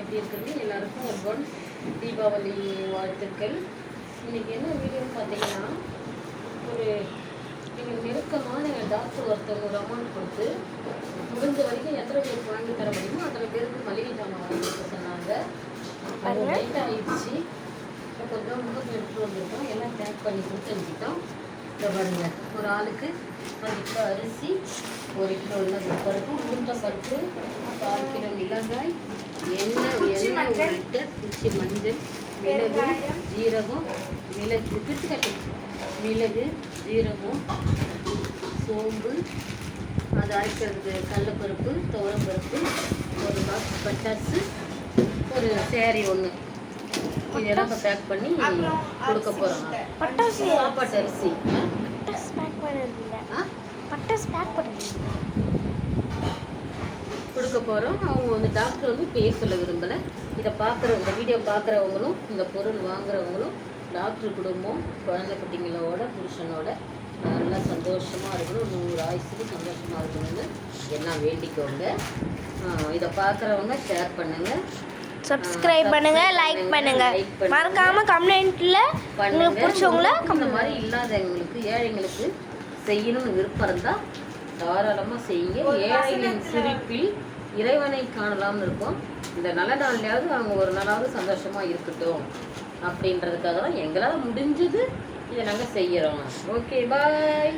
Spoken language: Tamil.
எப்படி இருக்குது? எல்லாருக்கும் ஒரு தீபாவளி வாழ்த்துக்கள். இன்றைக்கி என்ன வீடியோன்னு பார்த்தீங்கன்னா, ஒரு எங்கள் நெருக்கமான எங்கள் டாக்டர் ஒருத்தவங்க ஒரு அமௌண்ட் கொடுத்து முடிஞ்ச வரைக்கும் எத்தனை பேருக்கு வாங்கி தர முடியுமோ அத்தனை பேருக்கு மளிகை ஜாமான் வாங்கி கொடுக்க சொன்னாங்க. அது லேட் ஆகிடுச்சு. இப்போ கொஞ்சம் முகத்தில் எடுத்துகிட்டு வந்திருக்கோம். எல்லாம் பேக் பண்ணி கொடுத்து அனுப்பிட்டோம். இதை பாருங்க, ஒரு ஆளுக்கு 1 கிலோ அரிசி, 1 கிலோ பருப்பு, உளுந்த பருப்பு, 1/4 கிலோ மிளகாய், எண்ணெய் 1 லிட்டர், குச்சி மஞ்சள், மிளகு, ஜீரகம், மிளகு, ஜீரகம், சோம்பு, அது அரைக்கிறதுக்கு கடலைப்பருப்பு, துவரம்பருப்பு, 1 பாக்ஸ் பட்டாசு, ஒரு சேரீ 1. இதெல்லாம் இப்போ பேக் பண்ணி கொடுக்க போகிறோம். சாப்பாட்டு அரிசி கொடுக்க போகிறோம். அவங்க வந்து டாக்டர் வந்து பேர் சொல்ல விரும்பலை. இதை இந்த வீடியோ பார்க்குறவங்களும் இந்த பொருள் வாங்குறவங்களும் டாக்டர் குடும்பம் குழந்தை குட்டிங்களோட புருஷனோட நல்லா சந்தோஷமாக இருக்கணும், 100 ஆயுசுக்கு சந்தோஷமாக இருக்கணும்னு எல்லாம் வேண்டிக்கோங்க. இதை பார்க்குறவங்க ஷேர் பண்ணுங்கள், சப்ஸ்கிரைப் பண்ணுங்க, லைக் பண்ணுங்க, மறக்காம கமெண்ட்ல உங்களுக்கு பிடிச்சவங்கள இந்த மாதிரி இல்லாதவங்களுக்கு ஏழைங்களுக்கு செய்யணும்னு விருப்பம் இருந்தால் தாராளமாக செய்யுங்க. ஏழைகளின் சிரிப்பில் இறைவனை காணலாம்னு இருக்கும். இந்த நல்ல நாள்லையாவது அவங்க ஒரு நாளாவது சந்தோஷமாக இருக்கட்டும் அப்படின்றதுக்காக தான் எங்களால் முடிஞ்சது இதை நாங்கள் செய்கிறோம். ஓகே, பாய்.